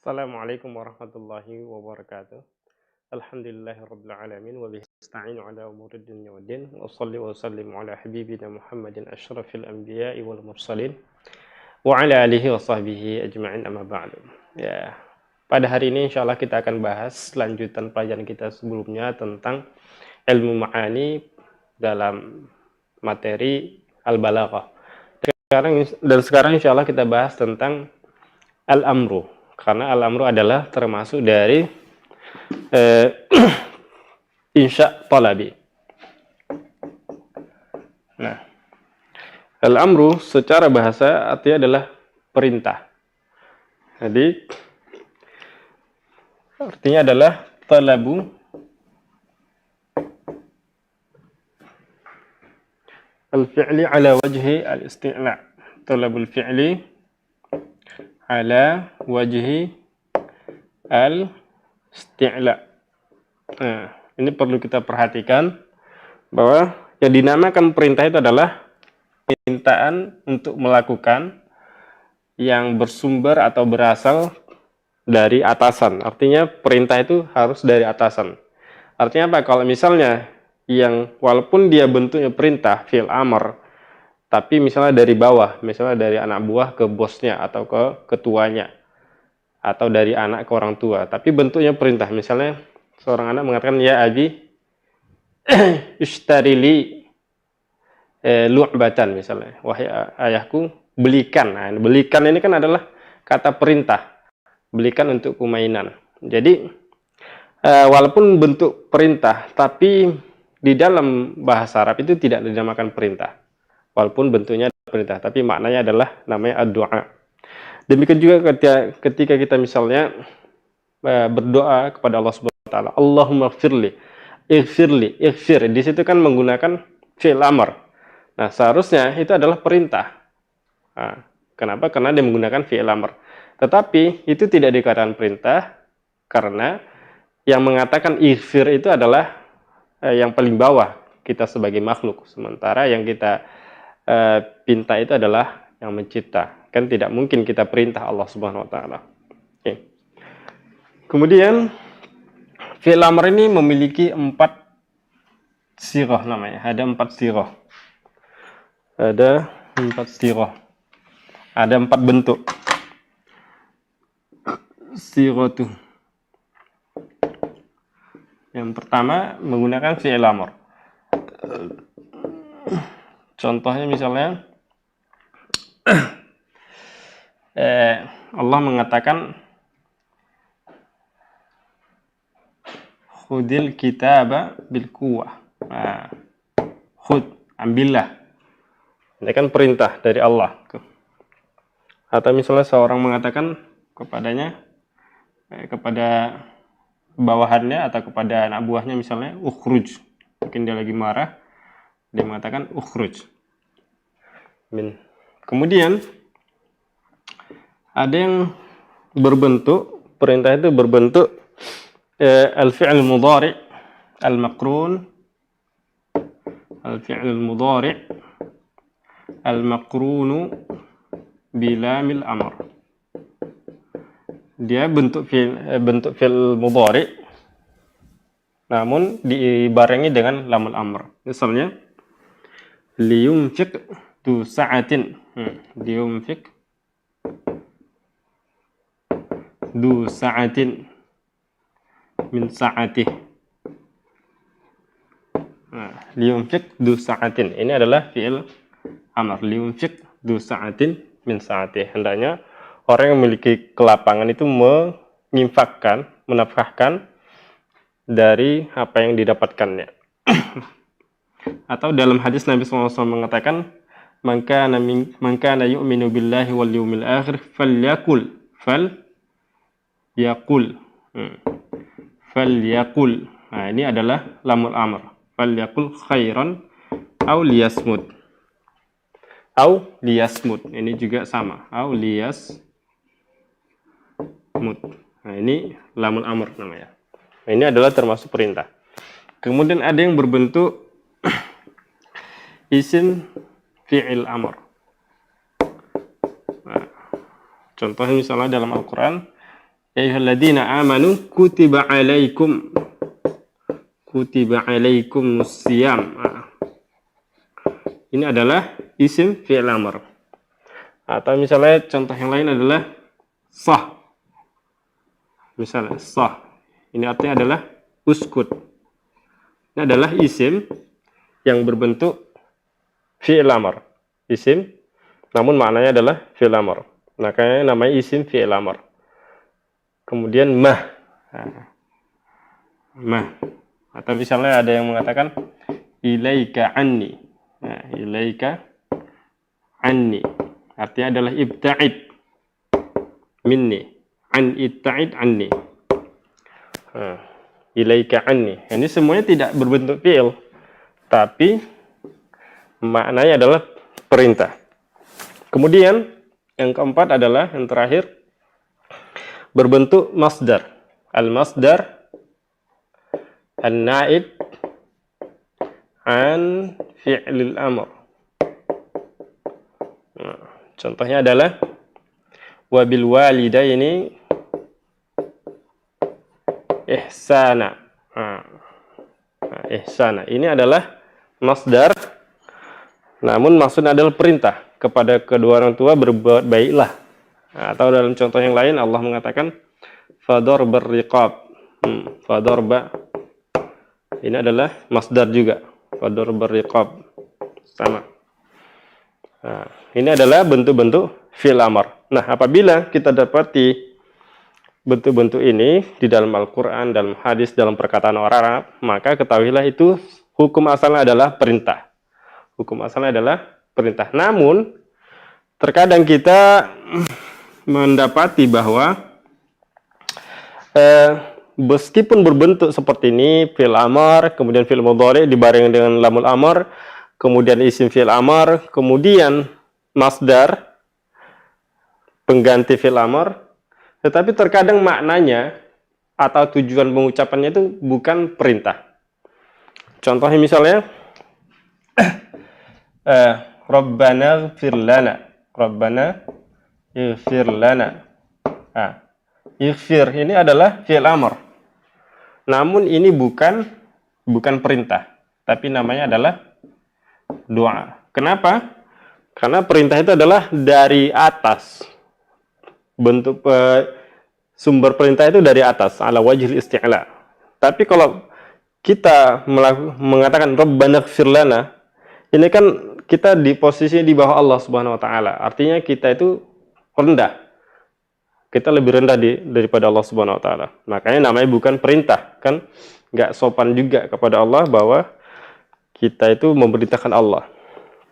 Assalamualaikum warahmatullahi wabarakatuh. Alhamdulillahirabbil alamin wa bihi nasta'inu ala umuri dunya waddin. Wa shalli wa sallim ala habibina Muhammadin asyrafil anbiya'i wal mursalin wa ala alihi wa sahbihi ajma'in amma ba'du. Ya, pada hari ini insyaallah kita akan bahas lanjutan pelajaran kita sebelumnya tentang ilmu ma'ani dalam materi al-balaghah. Sekarang insyaallah kita bahas tentang al-amru. Karena al-amru adalah termasuk dari insya talabi. Nah, al-amru secara bahasa artinya adalah perintah. Jadi artinya adalah talabu al-fi'li ala wajhi al-isti'la. Talabul fi'li ala wajhi al-isti'la. Nah, ini perlu kita perhatikan bahwa yang dinamakan perintah itu adalah permintaan untuk melakukan yang bersumber atau berasal dari atasan. Artinya perintah itu harus dari atasan. Artinya apa? Kalau misalnya yang walaupun dia bentuknya perintah fi'il amr, tapi misalnya dari bawah, misalnya dari anak buah ke bosnya atau ke ketuanya, atau dari anak ke orang tua, tapi bentuknya perintah. Misalnya seorang anak mengatakan, ya abi ishtarili lu'batan, misalnya, wahai ayahku belikan. Nah, belikan ini kan adalah kata perintah, belikan untuk mainan. Jadi walaupun bentuk perintah, tapi di dalam bahasa Arab itu tidak dinamakan perintah. Walaupun bentuknya perintah, tapi maknanya adalah namanya ad-du'a. Demikian juga ketika kita misalnya berdoa kepada Allah Subhanahu wa taala, Allahumma ighfirli, ighfir. Di situ kan menggunakan fi'il amr. Nah, seharusnya itu adalah perintah. Nah, kenapa? Karena dia menggunakan fi'il amr. Tetapi itu tidak dikatakan perintah karena yang mengatakan ighfir itu adalah yang paling bawah kita sebagai makhluk, sementara yang kita pinta itu adalah yang mencipta. Kan tidak mungkin kita perintah Allah Subhanahu wa taala. Oke. Kemudian fi'il amr ini memiliki 4 sirah namanya. Ada 4 sirah. Ada 4 sirah. Ada 4 bentuk. Siratu. Yang pertama menggunakan fi'il amr. Contohnya misalnya Allah mengatakan khudil kitaba bil quwwah. Nah, khud, ambillah. Ini kan perintah dari Allah. Atau misalnya seorang mengatakan kepadanya, kepada bawahannya atau kepada anak buahnya misalnya, ukhruj. Mungkin dia lagi marah, dia mengatakan ukhruj. Kemudian ada yang berbentuk, perintah itu berbentuk al-fi'l mudhari' al-maqrun, al-fi'l mudhari' al-maqrunu bilamil amr. Dia bentuk fi'l mudhari' namun dibarengi dengan lamul amr. Misalnya liyunfiq du sa'atin. Liyunfiq du sa'atin min sa'atih. Nah, liyunfiq du sa'atin ini adalah fi'il amr. Liyunfiq du sa'atin min sa'atih. Hendaknya orang yang memiliki kelapangan itu menginfakkan, menafkahkan dari apa yang didapatkannya. Atau dalam hadis Nabi SAW mengatakan, man kana yu'minu billahi wal yawmil akhir falyakul. Nah, ini adalah lamul amr. Falyakul khairan au liyasmut. Ini juga sama. Au liyasmut. Nah, ini lamul amr namanya. Nah, ini adalah termasuk perintah. Kemudian ada yang berbentuk isim fi'il amr. Nah, contohnya misalnya dalam Al-Quran Ya ayyuhalladzina amanu kutiba alaikumus siyam. Ini adalah isim fi'il amr. Atau misalnya contoh yang lain adalah sah. Misalnya sah. Ini artinya adalah uskut. Ini adalah isim yang berbentuk fi'il amr. Isim, namun maknanya adalah fi'il amr. Makanya namanya isim fi'il amr. Kemudian mah. Mah. Atau misalnya ada yang mengatakan ilaika anni. Nah, ilaika anni. Artinya adalah ibta'id minni. An ibta'id anni. Ilaika anni. Ini semuanya tidak berbentuk fi'il, tapi maknanya adalah perintah. Kemudian yang keempat adalah yang terakhir berbentuk masdar. Al-masdar an-naib an fi'lil amr. Contohnya adalah wabil walidaini ihsana. Ihsana. Ini adalah masdar, namun maksudnya adalah perintah kepada kedua orang tua berbuat baiklah. Atau dalam contoh yang lain Allah mengatakan fadorbar riqab. Fadorba. Ini adalah masdar juga. Fadorbar riqab. Sama. Nah, ini adalah bentuk-bentuk fi'il amr. Nah, apabila kita dapati bentuk-bentuk ini di dalam Al-Quran, dalam hadis, dalam perkataan orang Arab, maka ketahuilah itu hukum asalnya adalah perintah. Hukum asalnya adalah perintah. Namun, terkadang kita mendapati bahwa meskipun berbentuk seperti ini, fi'il amr, kemudian fi'il mudhari dibarengi dengan lamul amr, kemudian isim fi'il amr, kemudian masdar pengganti fi'il amr, tetapi terkadang maknanya atau tujuan pengucapannya itu bukan perintah. Contohnya misalnya Rabbana ighfir lana. Rabbana ighfir lana. Ighfir ini adalah fi'il amr. Namun ini bukan perintah, tapi namanya adalah doa. Kenapa? Karena perintah itu adalah dari atas. Bentuk sumber perintah itu dari atas, ala wajhil isti'la. Tapi kalau kita mengatakan Rabbana ighfir lana, ini kan kita di posisi di bawah Allah Subhanahu wa taala. Artinya kita itu rendah. Kita lebih rendah daripada Allah Subhanahu wa taala. Makanya namanya bukan perintah, kan nggak sopan juga kepada Allah bahwa kita itu memerintahkan Allah.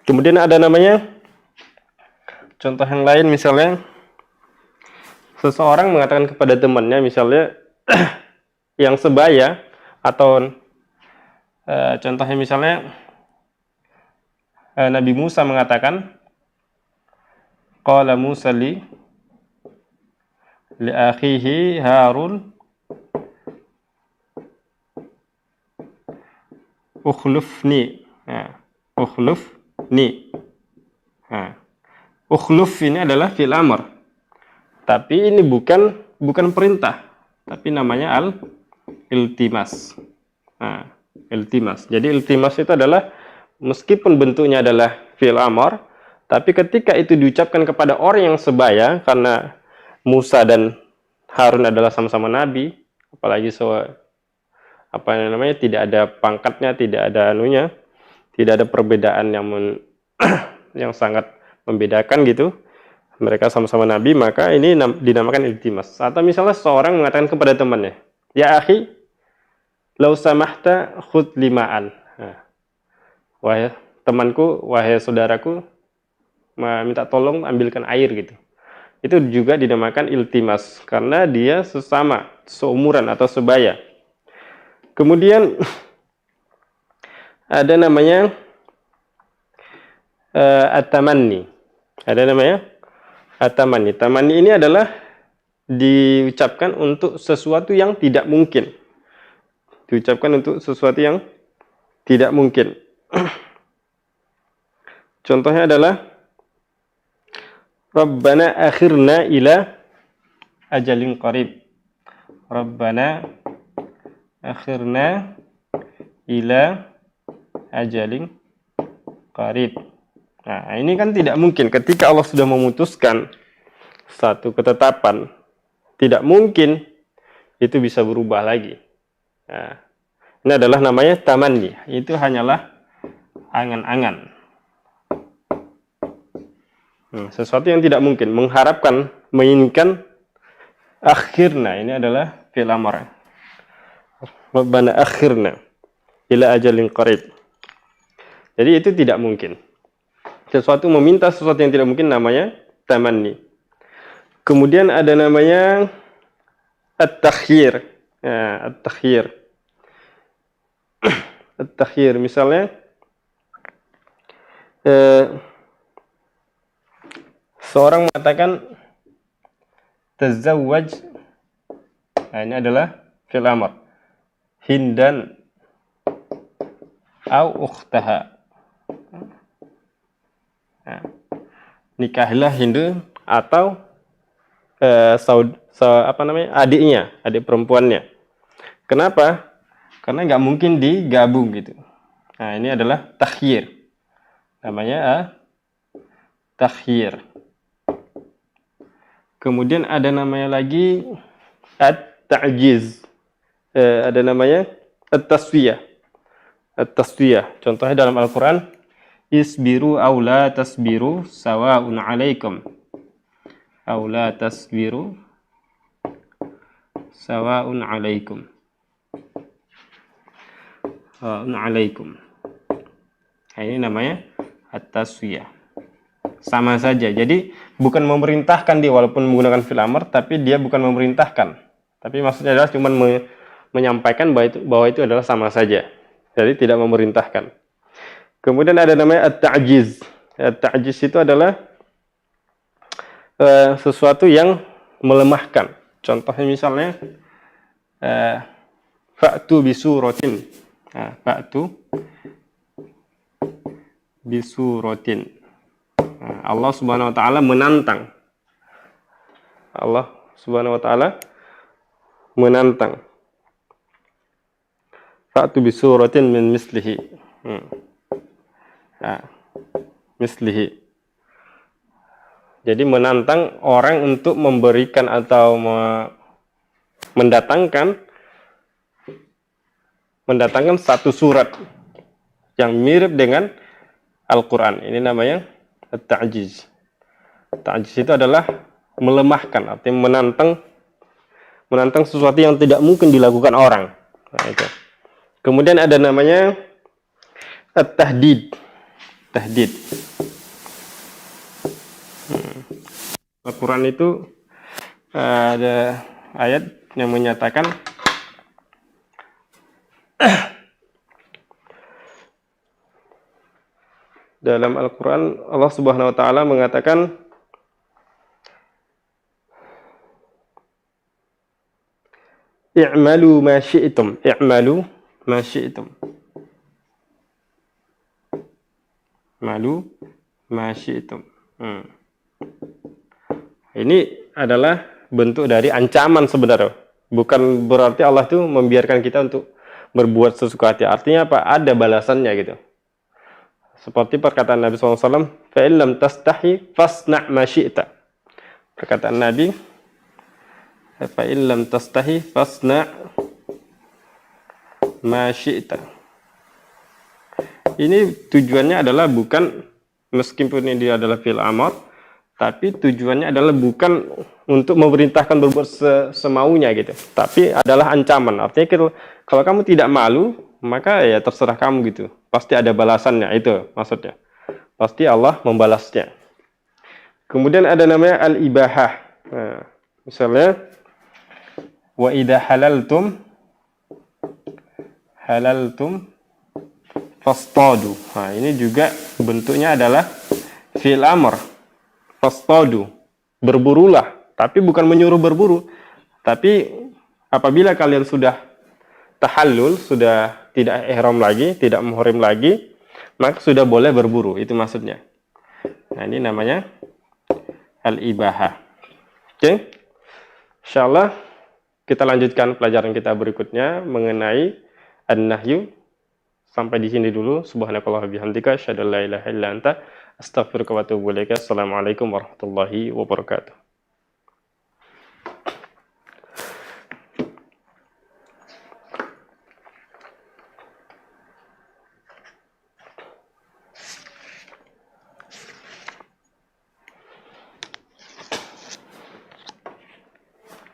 Kemudian ada namanya contoh yang lain, misalnya seseorang mengatakan kepada temannya, misalnya yang sebaya, atau contohnya misalnya Nabi Musa mengatakan qala Musa li akhihi Harun ukhlufni. Ukhlufni. Ukhluf ini adalah fi'il amr. Tapi ini bukan perintah, tapi namanya al-iltimas. Iltimas. Jadi iltimas itu adalah meskipun bentuknya adalah fi'il amr, tapi ketika itu diucapkan kepada orang yang sebaya, karena Musa dan Harun adalah sama-sama nabi, apalagi tidak ada pangkatnya, tidak ada anunya, tidak ada perbedaan yang sangat membedakan gitu. Mereka sama-sama nabi, maka ini dinamakan iltimas. Atau misalnya seorang mengatakan kepada temannya, ya akhi, lau samahta khudh lima'an. Wahai temanku, wahai saudaraku, minta tolong ambilkan air gitu. Itu juga dinamakan iltimas karena dia sesama, seumuran atau sebaya. Kemudian ada namanya at-tamanni. Ada namanya at-tamanni. Tamanni ini adalah diucapkan untuk sesuatu yang tidak mungkin. Diucapkan untuk sesuatu yang tidak mungkin. Contohnya adalah Rabbana akhirna ila ajalin qarib. Rabbana akhirna ila ajalin qarib. Nah, ini kan tidak mungkin ketika Allah sudah memutuskan satu ketetapan, tidak mungkin itu bisa berubah lagi. Nah, ini adalah namanya tamanni. Itu hanyalah angan-angan. Sesuatu yang tidak mungkin, mengharapkan, menginginkan. Akhirna, ini adalah fi'il amr. Rabbana akhirna ila ajalin qarib. Jadi itu tidak mungkin. Sesuatu meminta sesuatu yang tidak mungkin namanya tamanni. Kemudian ada namanya at-takhyir. Nah, at-takhyir. At-takhyir misalnya seorang mengatakan tazawwaj. Nah, ini adalah fi'il amr. Hindan au ukhtaha. Nah, nikahilah Hindu atau adiknya, adik perempuannya. Kenapa? Karena nggak mungkin digabung gitu. Nah, ini adalah takhyir. Namanya takhyir. Kemudian ada namanya lagi at-ta'jiz. Ada namanya at-taswiyah. At-taswiyah. Contohnya dalam Al-Quran, isbiru aw la tasbiru sawa'un 'alaikum. Aw la tasbiru sawa'un 'alaikum. Sawa'un 'alaikum. Nah, ini namanya at-taswiyah. Sama saja. Jadi bukan memerintahkan dia walaupun menggunakan fi'il amr, tapi dia bukan memerintahkan. Tapi maksudnya adalah cuma menyampaikan bahwa itu adalah sama saja. Jadi tidak memerintahkan. Kemudian ada namanya at-ta'jiz. At-ta'jiz itu adalah sesuatu yang melemahkan. Contohnya misalnya fa'tu bisuratin. Nah, fa'tu bisuratin. Nah, Allah Subhanahu wa taala menantang. Allah Subhanahu wa taala menantang. Fa'tu bisuratin min mislihi. Nah, mislihi. Jadi menantang orang untuk memberikan atau mendatangkan satu surat yang mirip dengan Al-Quran. Ini namanya at-ta'jiz. Ta'jiz itu adalah melemahkan, artinya menantang sesuatu yang tidak mungkin dilakukan orang. Nah, itu. Kemudian ada namanya at-tahdid. Tahdid. Al-Quran itu ada ayat yang menyatakan dalam Al-Quran Allah Subhanahu wa taala mengatakan i'malu ma syi'tum. I'malu ma syi'tum. I'malu ma syi'tum. Ini adalah bentuk dari ancaman sebenarnya. Bukan berarti Allah itu membiarkan kita untuk berbuat sesuka hati. Artinya apa? Ada balasannya gitu. Seperti perkataan Nabi SAW, فَإِنْ لَمْ تَسْتَحِي فَاسْنَعْ مَا شِئْتَ. Perkataan Nabi, فَإِنْ لَمْ تَسْتَحِي فَاسْنَعْ مَا شِئْتَ. Ini tujuannya adalah bukan, meskipun ini adalah fi'il amr, tapi tujuannya adalah bukan untuk memerintahkan berbuat semaunya gitu. Tapi adalah ancaman. Artinya kalau kamu tidak malu, maka ya terserah kamu gitu. Pasti ada balasannya, itu maksudnya. Pasti Allah membalasnya. Kemudian ada namanya al-ibahah. Nah, misalnya wa idza halaltum fastadu. Nah, ini juga bentuknya adalah fi'il amr. Fastadu, berburulah, tapi bukan menyuruh berburu. Tapi apabila kalian sudah tahallul, sudah tidak ihram lagi, tidak muhrim lagi, maka sudah boleh berburu, itu maksudnya. Nah, ini namanya al-ibahah. Oke. Insyaallah kita lanjutkan pelajaran kita berikutnya mengenai an-nahyu. Sampai di sini dulu. Subhanakallah bihamdika asyhadu an la ilaha illa anta astaghfiruka wa atubu ilaik. Assalamualaikum warahmatullahi wabarakatuh.